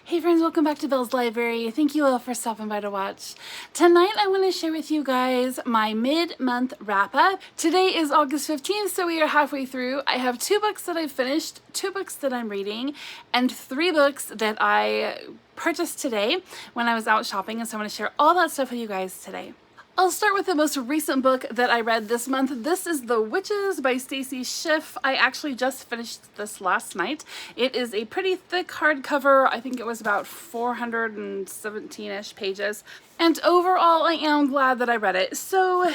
Hey friends, welcome back to Belle's Library. Thank you all for stopping by to watch. Tonight I want to share with you guys my mid-month wrap-up. Today is August 15th, so we are halfway through. I have 2 books that I've finished, 2 books that I'm reading, and 3 books that I purchased today when I was out shopping, and so I want to share all that stuff with you guys today. I'll start with the most recent book that I read this month. This is The Witches by Stacy Schiff. I actually just finished this last night. It is a pretty thick hardcover. I think it was about 417-ish pages. And overall, I am glad that I read it. So,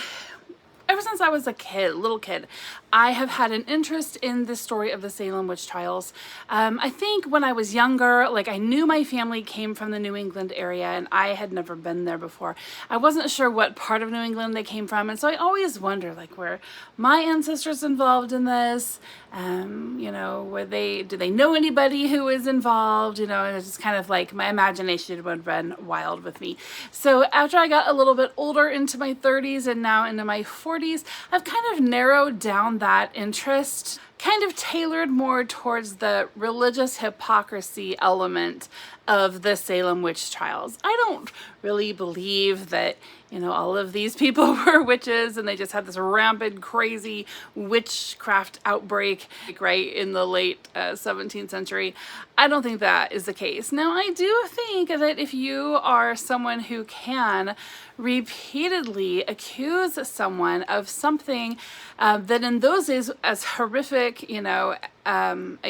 ever since I was a little kid, I have had an interest in the story of the Salem witch trials. I think when I was younger, I knew my family came from the New England area and I had never been there before. I wasn't sure what part of New England they came from, and so I always wondered, were my ancestors involved in this? Do they know anybody who was involved? It was just kind of my imagination would run wild with me. So after I got a little bit older, into my 30s and now into my 40s, I've kind of narrowed down that interest, kind of tailored more towards the religious hypocrisy element of the Salem witch trials. I don't really believe that, all of these people were witches and they just had this rampant, crazy witchcraft outbreak right in the late 17th century. I don't think that is the case. Now, I do think that if you are someone who can repeatedly accuse someone of something that in those days as horrific, a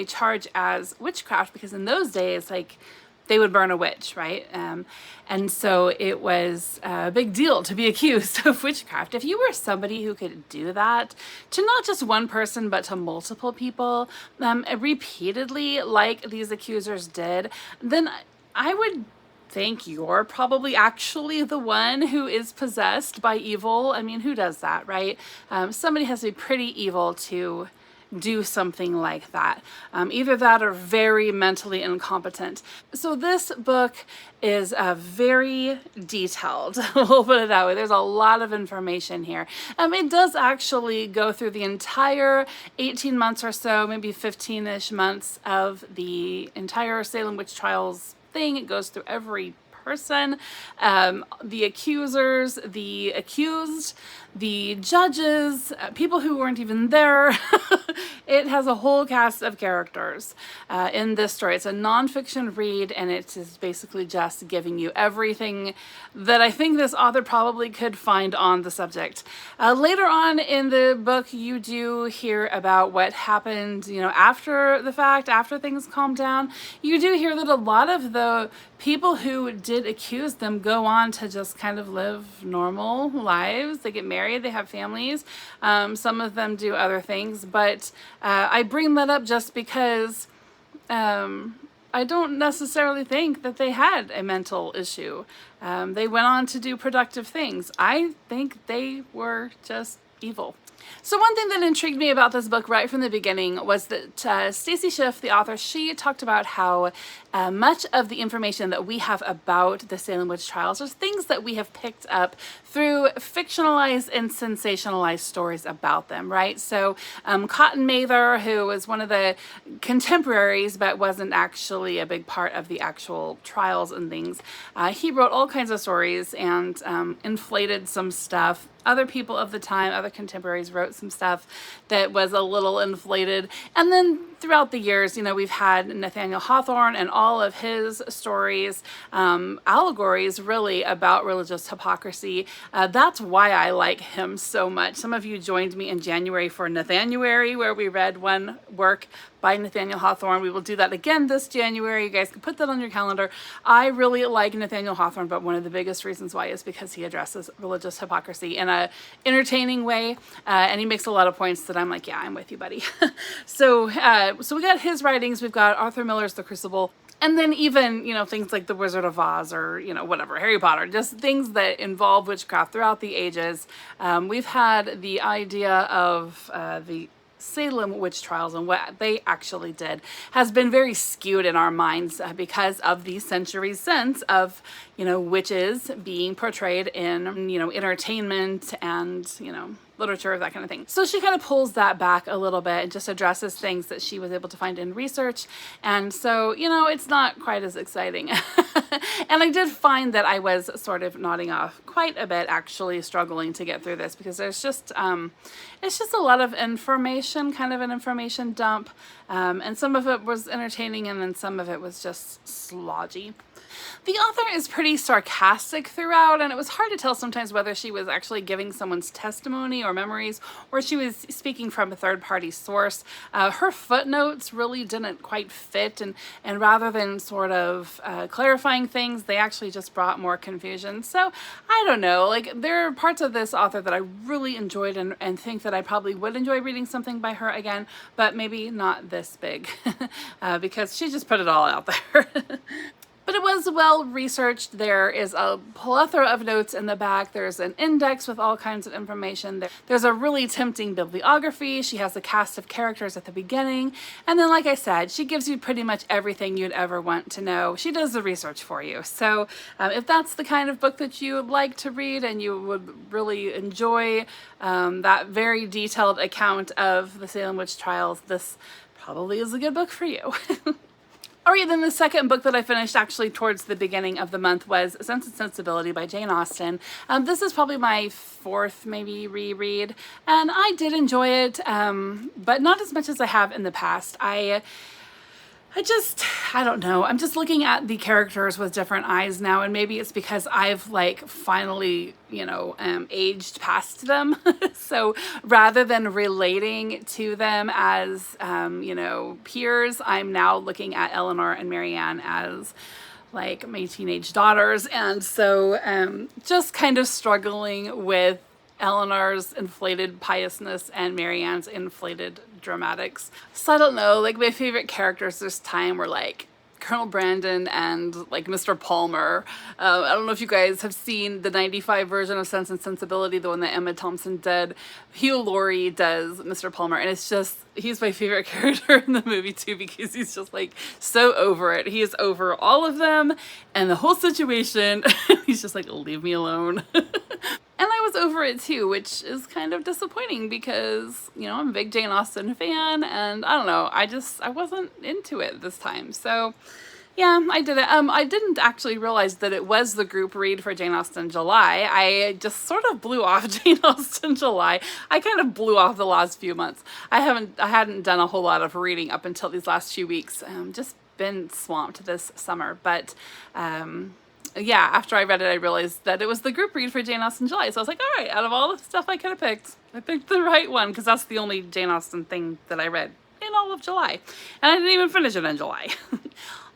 charge as witchcraft, because in those days, they would burn a witch, right? And so it was a big deal to be accused of witchcraft. If you were somebody who could do that to not just one person, but to multiple people, repeatedly, like these accusers did, then I would think you're probably actually the one who is possessed by evil. I mean, who does that, right? Somebody has to be pretty evil to do something like that. Either that or very mentally incompetent. So this book is very detailed. We'll put it that way. There's a lot of information here. It does actually go through the entire 18 months or so, maybe 15-ish months of the entire Salem witch trials thing. It goes through every person, the accusers, the accused, the judges, people who weren't even there. It has a whole cast of characters in this story. It's a nonfiction read, and it is basically just giving you everything that I think this author probably could find on the subject. Later on in the book, you do hear about what happened, after the fact, after things calmed down. You do hear that a lot of the people who did accuse them go on to just kind of live normal lives. They get married, they have families. Some of them do other things, but I bring that up just because I don't necessarily think that they had a mental issue. They went on to do productive things. I think they were just evil. So one thing that intrigued me about this book right from the beginning was that Stacy Schiff, the author, she talked about how much of the information that we have about the Salem witch trials are things that we have picked up through fictionalized and sensationalized stories about them, right? So Cotton Mather, who was one of the contemporaries but wasn't actually a big part of the actual trials and things, he wrote all kinds of stories and inflated some stuff. Other people of the time, other contemporaries, wrote some stuff that was a little inflated. And then throughout the years, we've had Nathaniel Hawthorne and all of his stories, allegories really about religious hypocrisy. That's why I like him so much. Some of you joined me in January for Nathanuary, where we read one work by Nathaniel Hawthorne. We will do that again this January. You guys can put that on your calendar. I really like Nathaniel Hawthorne, but one of the biggest reasons why is because he addresses religious hypocrisy in a entertaining way, and he makes a lot of points that I'm like, yeah, I'm with you, buddy. So we got his writings. We've got Arthur Miller's The Crucible. And then even, things like The Wizard of Oz or, whatever, Harry Potter, just things that involve witchcraft throughout the ages. We've had the idea of the Salem witch trials and what they actually did has been very skewed in our minds because of the centuries since of, witches being portrayed in, entertainment and, literature, that kind of thing. So she kind of pulls that back a little bit and just addresses things that she was able to find in research. And so, you know, it's not quite as exciting. And I did find that I was sort of nodding off quite a bit, actually struggling to get through this, because there's just, it's just a lot of information, kind of an information dump. And some of it was entertaining, and then some of it was just slodgy. The author is pretty sarcastic throughout, and it was hard to tell sometimes whether she was actually giving someone's testimony or memories, or she was speaking from a third-party source. Her footnotes really didn't quite fit, and rather than sort of clarifying things, they actually just brought more confusion. So I don't know, like, there are parts of this author that I really enjoyed and think that I probably would enjoy reading something by her again, but maybe not this big, because she just put it all out there. But it was well researched. There is a plethora of notes in the back. There's an index with all kinds of information. There's a really tempting bibliography. She has a cast of characters at the beginning. And then, like I said, she gives you pretty much everything you'd ever want to know. She does the research for you. So if that's the kind of book that you would like to read and you would really enjoy that very detailed account of the Salem witch trials, this probably is a good book for you. Alright, then the second book that I finished actually towards the beginning of the month was Sense and Sensibility by Jane Austen. This is probably my fourth maybe reread, and I did enjoy it, but not as much as I have in the past. I don't know. I'm just looking at the characters with different eyes now, and maybe it's because I've like finally, you know, aged past them. So rather than relating to them as, you know, peers, I'm now looking at Eleanor and Marianne as like my teenage daughters. And so just kind of struggling with Eleanor's inflated piousness and Marianne's inflated dramatics. So I don't know, like my favorite characters this time were like Colonel Brandon and like Mr. Palmer. I don't know if you guys have seen the 95 version of Sense and Sensibility, the one that Emma Thompson did. Hugh Laurie does Mr. Palmer, and it's just, he's my favorite character in the movie too, because he's just like so over it. He is over all of them and the whole situation. He's just like, leave me alone. And I was over it too, which is kind of disappointing because, you know, I'm a big Jane Austen fan, and I don't know, I wasn't into it this time. So yeah, I did it. I didn't actually realize that it was the group read for Jane Austen July. I just sort of blew off Jane Austen July. I kind of blew off the last few months. I hadn't done a whole lot of reading up until these last few weeks. Just been swamped this summer, but yeah, after I read it, I realized that it was the group read for Jane Austen July. So I was like, all right, out of all the stuff I could have picked, I picked the right one, because that's the only Jane Austen thing that I read in all of July. And I didn't even finish it in July.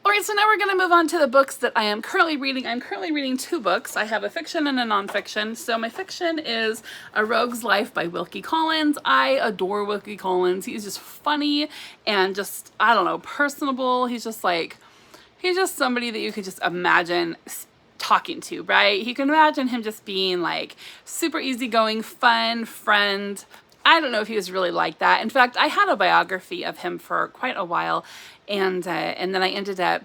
All right, so now we're going to move on to the books that I am currently reading. I'm currently reading two books. I have a fiction and a nonfiction. So my fiction is A Rogue's Life by Wilkie Collins. I adore Wilkie Collins. He's just funny and just, I don't know, personable. He's just somebody that you could just imagine talking to, right? You can imagine him just being like super easygoing, fun friend. I don't know if he was really like that. In fact, I had a biography of him for quite a while, and then I ended up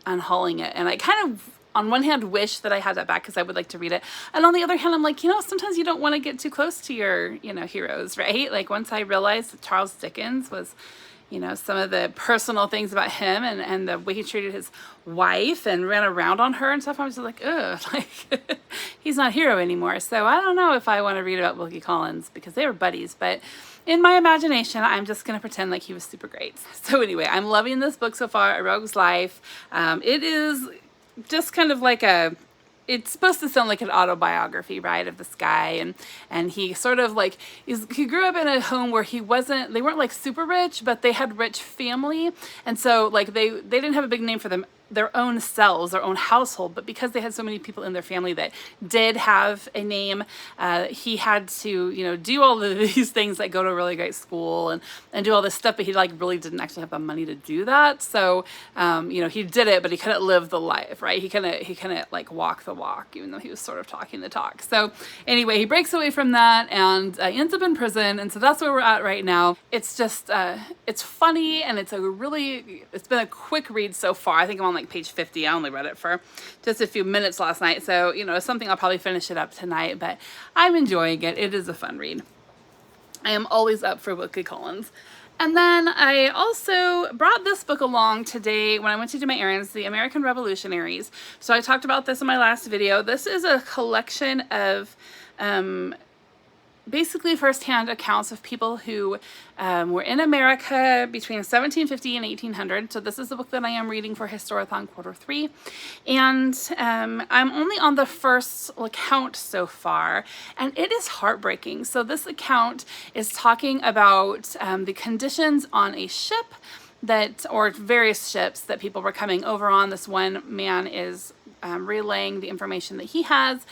unhauling it. And I kind of, on one hand, wish that I had that back because I would like to read it. And on the other hand, I'm like, you know, sometimes you don't want to get too close to your, you know, heroes, right? Like once I realized that Charles Dickens was, you know, some of the personal things about him and the way he treated his wife and ran around on her and stuff, I was just like, ugh, like, he's not a hero anymore. So I don't know if I want to read about Wilkie Collins because they were buddies, but in my imagination, I'm just going to pretend like he was super great. So anyway, I'm loving this book so far, A Rogue's Life. It is just kind of like it's supposed to sound like an autobiography, right, of this guy, and he sort of like he grew up in a home where they weren't like super rich, but they had rich family, and so like they didn't have a big name for their own selves, their own household, but because they had so many people in their family that did have a name, he had to, you know, do all of these things, like go to a really great school and do all this stuff, but he like really didn't actually have the money to do that. So, you know, he did it, but he couldn't live the life, right? He couldn't like walk the walk, even though he was sort of talking the talk. So anyway, he breaks away from that and ends up in prison. And so that's where we're at right now. It's just, it's funny, and it's been a quick read so far. I think I'm on like page 50. I only read it for just a few minutes last night, so you know, it's something I'll probably finish it up tonight, but I'm enjoying it. It is a fun read. I am always up for Wilkie Collins. And then I also brought this book along today when I went to do my errands, The American Revolutionaries. So I talked about this in my last video. This is a collection of basically firsthand accounts of people who were in America between 1750 and 1800. So this is the book that I am reading for Historathon Quarter 3. And I'm only on the first account so far, and it is heartbreaking. So this account is talking about the conditions on a ship or various ships that people were coming over on. This one man is relaying the information that he has,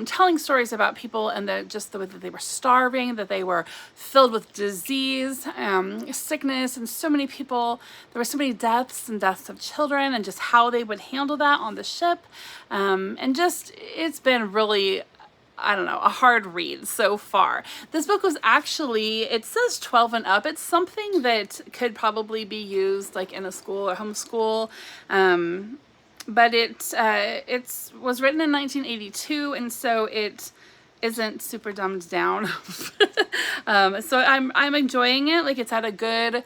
telling stories about people and just the way that they were starving, that they were filled with disease, sickness, and so many people, there were so many deaths and deaths of children, and just how they would handle that on the ship. And just, it's been really, I don't know, a hard read so far. This book was actually, it says 12 and up. It's something that could probably be used like in a school or homeschool. But it was written in 1982, and so it isn't super dumbed down. So I'm enjoying it. Like, it's at a good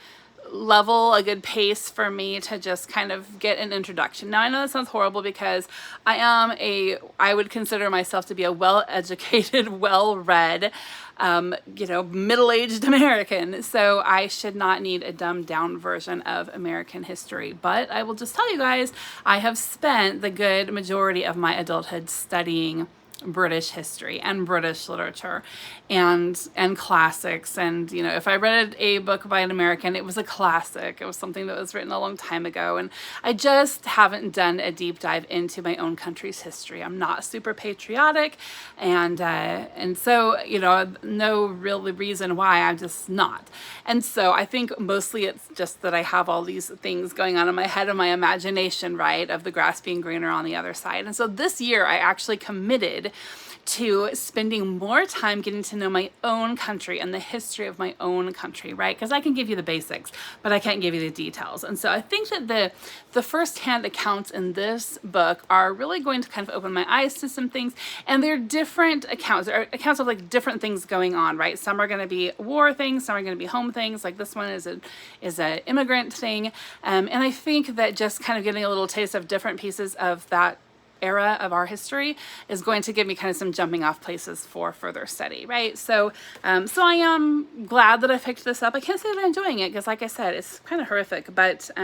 level, a good pace for me to just kind of get an introduction. Now, I know that sounds horrible because I would consider myself to be a well-educated, well-read, middle-aged American. So I should not need a dumbed down version of American history. But I will just tell you guys, I have spent the good majority of my adulthood studying British history and British literature and classics. And, if I read a book by an American, it was a classic. It was something that was written a long time ago. And I just haven't done a deep dive into my own country's history. I'm not super patriotic. And so, no real reason why, I'm just not. And so I think mostly it's just that I have all these things going on in my head and my imagination, right, of the grass being greener on the other side. And so this year I actually committed to spending more time getting to know my own country and the history of my own country, right? Because I can give you the basics, but I can't give you the details. And so I think that the first-hand accounts in this book are really going to kind of open my eyes to some things. And they're different accounts. They're accounts of like different things going on, right? Some are going to be war things, some are going to be home things. Like this one is an immigrant thing. And I think that just kind of getting a little taste of different pieces of that era of our history is going to give me kind of some jumping off places for further study, right? So I am glad that I picked this up. I can't say that I'm enjoying it because, like I said, it's kind of horrific, but I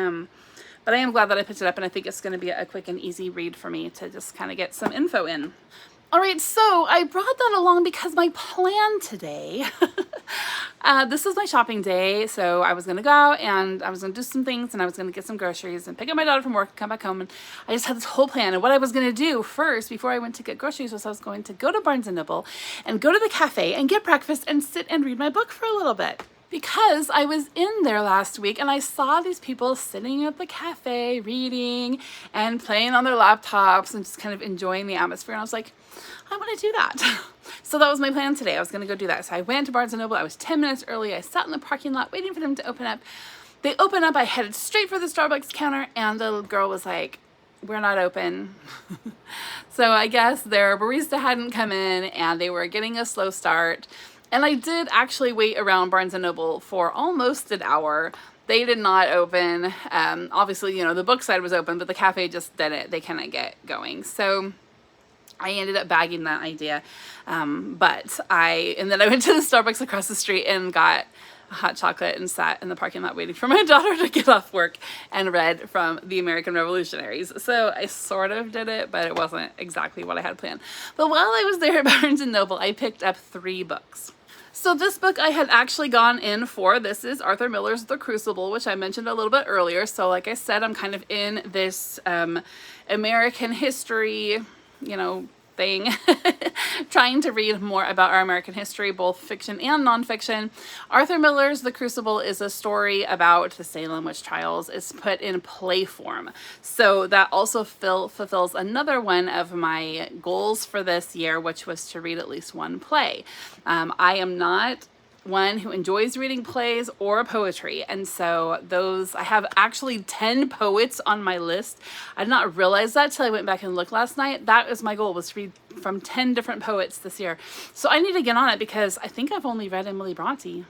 am glad that I picked it up, and I think it's going to be a quick and easy read for me to just kind of get some info in. All right, so I brought that along because my plan today, this is my shopping day, so I was going to go and I was going to do some things and I was going to get some groceries and pick up my daughter from work and come back home, and I just had this whole plan. And what I was going to do first before I went to get groceries was I was going to go to Barnes & Noble and go to the cafe and get breakfast and sit and read my book for a little bit. Because I was in there last week and I saw these people sitting at the cafe reading and playing on their laptops and just kind of enjoying the atmosphere. And I was like, I want to do that. So that was my plan today. I was going to go do that. So I went to Barnes & Noble. I was 10 minutes early. I sat in the parking lot waiting for them to open up. They opened up. I headed straight for the Starbucks counter, and the girl was like, we're not open. So I guess their barista hadn't come in and they were getting a slow start. And I did actually wait around Barnes & Noble for almost an hour. They did not open. Obviously, the book side was open, but the cafe just didn't. They couldn't get going. So I ended up bagging that idea. And then I went to the Starbucks across the street and got a hot chocolate and sat in the parking lot waiting for my daughter to get off work and read from The American Revolutionaries. So I sort of did it, but it wasn't exactly what I had planned. But while I was there at Barnes & Noble, I picked up 3 books. So this book I had actually gone in for. This is Arthur Miller's The Crucible, which I mentioned a little bit earlier. So like I said, I'm kind of in this American history, thing, trying to read more about our American history, both fiction and nonfiction. Arthur Miller's The Crucible is a story about the Salem witch trials. It's put in play form. So that also fulfills another one of my goals for this year, which was to read at least one play. I am not one who enjoys reading plays or poetry. And so I have actually 10 poets on my list. I did not realize that till I went back and looked last night. That is my goal, was to read from 10 different poets this year. So I need to get on it because I think I've only read Emily Bronte.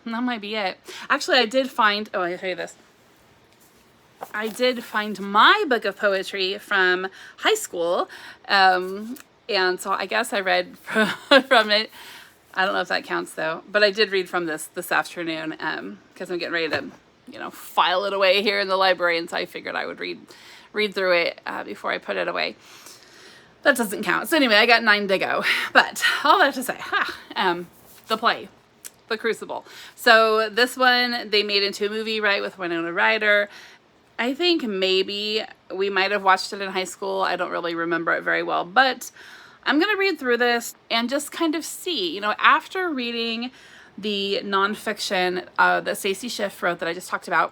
And that might be it. Actually, I did find, I'll show you this. I did find my book of poetry from high school. And so I guess I read from it. I don't know if that counts though, but I did read from this afternoon because I'm getting ready to, file it away here in the library, and so I figured I would read through it before I put it away. That doesn't count. So anyway, I got 9 to go. But all that to say, the play, The Crucible. So this one they made into a movie, right, with Winona Ryder. I think maybe we might have watched it in high school. I don't really remember it very well, but I'm going to read through this and just kind of see, after reading the nonfiction that Stacy Schiff wrote that I just talked about,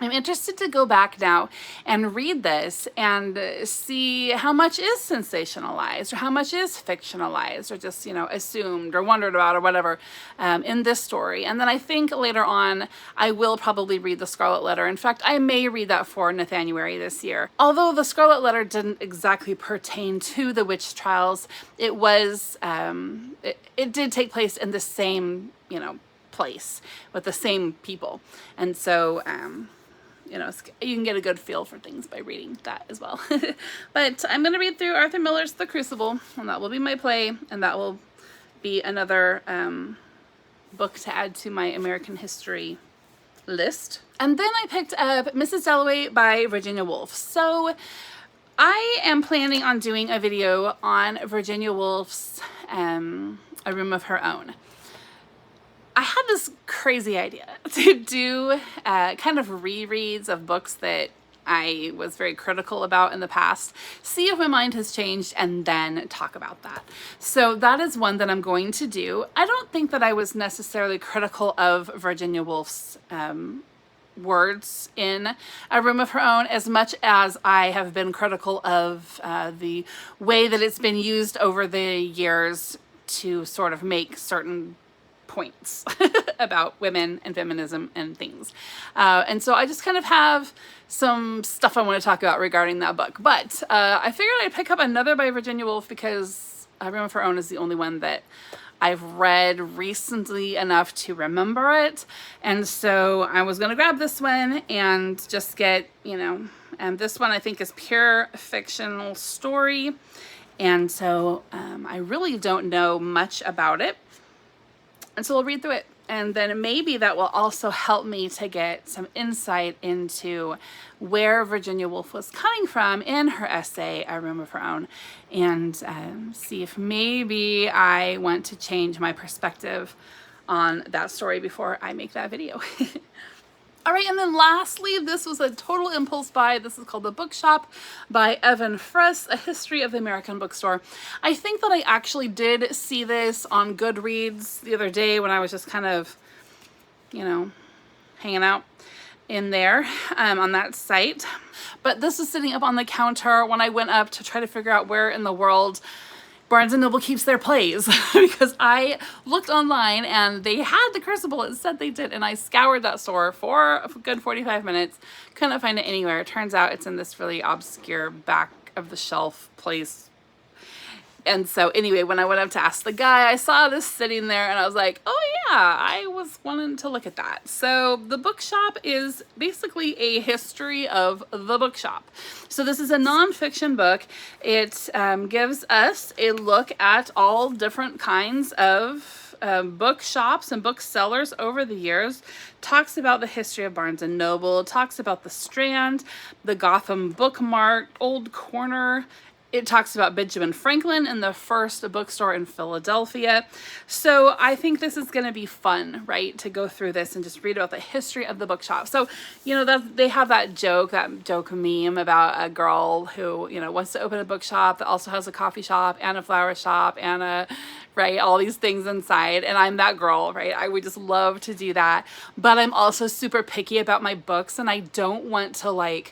I'm interested to go back now and read this and see how much is sensationalized or how much is fictionalized or just, assumed or wondered about or whatever in this story. And then I think later on I will probably read The Scarlet Letter. In fact, I may read that for Nathaniel this year. Although The Scarlet Letter didn't exactly pertain to the witch trials, it was, it did take place in the same, place with the same people. And so, you can get a good feel for things by reading that as well. But I'm going to read through Arthur Miller's The Crucible, and that will be my play, and that will be another book to add to my American history list. And then I picked up Mrs. Dalloway by Virginia Woolf. So I am planning on doing a video on Virginia Woolf's A Room of Her Own. I had this crazy idea to do kind of rereads of books that I was very critical about in the past, see if my mind has changed, and then talk about that. So that is one that I'm going to do. I don't think that I was necessarily critical of Virginia Woolf's words in A Room of Her Own as much as I have been critical of the way that it's been used over the years to sort of make certain points about women and feminism and things. And so I just kind of have some stuff I want to talk about regarding that book. But I figured I'd pick up another by Virginia Woolf because A Room of Her Own is the only one that I've read recently enough to remember it. And so I was going to grab this one and just get, and this one I think is pure fictional story. And so I really don't know much about it. And so we'll read through it. And then maybe that will also help me to get some insight into where Virginia Woolf was coming from in her essay, A Room of Her Own, and see if maybe I want to change my perspective on that story before I make that video. All right, and then lastly, this was a total impulse buy. This is called The Bookshop by Evan Fress, A History of the American Bookstore. I think that I actually did see this on Goodreads the other day when I was just kind of, hanging out in there on that site. But this was sitting up on the counter when I went up to try to figure out where in the world Barnes & Noble keeps their plays because I looked online and they had The Crucible. It said they did, and I scoured that store for a good 45 minutes. Couldn't find it anywhere. It turns out it's in this really obscure back of the shelf place. And so anyway, when I went up to ask the guy, I saw this sitting there and I was like, oh yeah, I was wanting to look at that. So The Bookshop is basically a history of the bookshop. So this is a nonfiction book. It gives us a look at all different kinds of bookshops and booksellers over the years, talks about the history of Barnes & Noble, talks about the Strand, the Gotham Bookmart, Old Corner. It talks about Benjamin Franklin and the first bookstore in Philadelphia. So I think this is going to be fun, right, to go through this and just read about the history of the bookshop. So, they have that joke meme about a girl who, wants to open a bookshop that also has a coffee shop and a flower shop and all these things inside. And I'm that girl, right? I would just love to do that. But I'm also super picky about my books, and I don't want to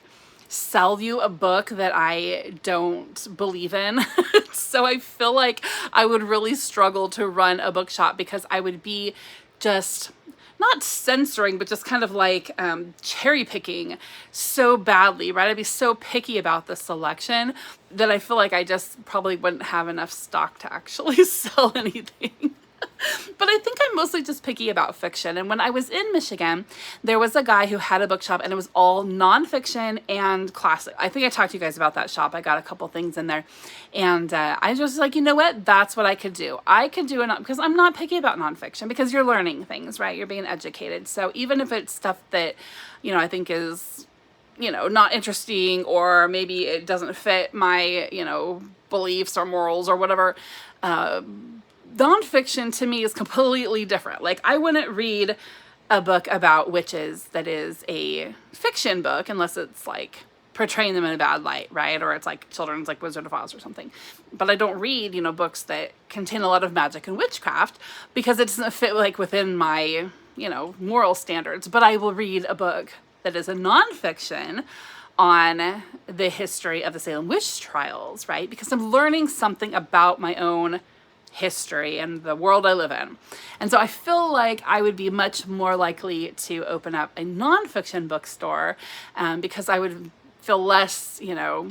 sell you a book that I don't believe in. So I feel like I would really struggle to run a bookshop because I would be just not censoring, but just kind of like cherry picking so badly, right? I'd be so picky about the selection that I feel like I just probably wouldn't have enough stock to actually sell anything. But I think I'm mostly just picky about fiction. And when I was in Michigan, there was a guy who had a bookshop, and it was all nonfiction and classic. I think I talked to you guys about that shop. I got a couple things in there, and I just was like, you know what? That's what I could do. I could do it because I'm not picky about nonfiction, because you're learning things, right? You're being educated. So even if it's stuff that, you know, I think is, you know, not interesting, or maybe it doesn't fit my, you know, beliefs or morals or whatever, nonfiction to me is completely different. Like, I wouldn't read a book about witches that is a fiction book unless it's like portraying them in a bad light, right? Or it's like children's, like Wizard of Oz or something. But I don't read, you know, books that contain a lot of magic and witchcraft because it doesn't fit like within my, you know, moral standards. But I will read a book that is a nonfiction on the history of the Salem witch trials, right? Because I'm learning something about my own history and the world I live in. And so I feel like I would be much more likely to open up a nonfiction bookstore because I would feel less, you know,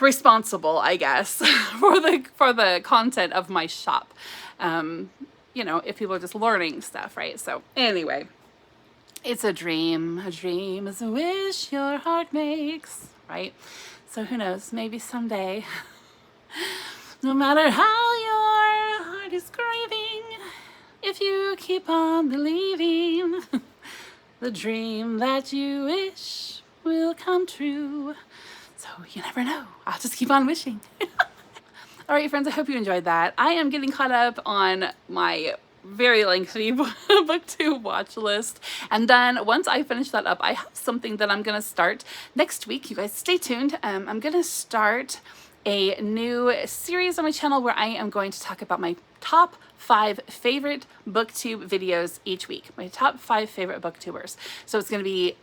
responsible, I guess, for the content of my shop. You know, if people are just learning stuff, right? So anyway, it's a dream. A dream is a wish your heart makes, right? So who knows, maybe someday, no matter how your heart is grieving, if you keep on believing, the dream that you wish will come true. So you never know. I'll just keep on wishing. All right, friends, I hope you enjoyed that. I am getting caught up on my very lengthy booktube watch list, and then once I finish that up, I have something that I'm gonna start next week. You guys stay tuned. I'm gonna start a new series on my channel where I am going to talk about my top 5 favorite booktube videos each week. My top 5 favorite booktubers. So it's going to be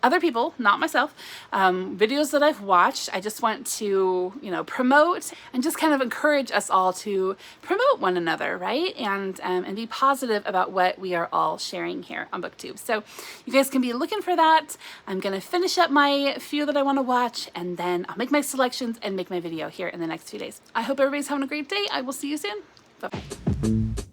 other people, not myself, videos that I've watched. I just want to, you know, promote and just kind of encourage us all to promote one another, right? And be positive about what we are all sharing here on BookTube. So you guys can be looking for that. I'm gonna finish up my few that I want to watch, and then I'll make my selections and make my video here in the next few days. I hope everybody's having a great day. I will see you soon. Bye-bye.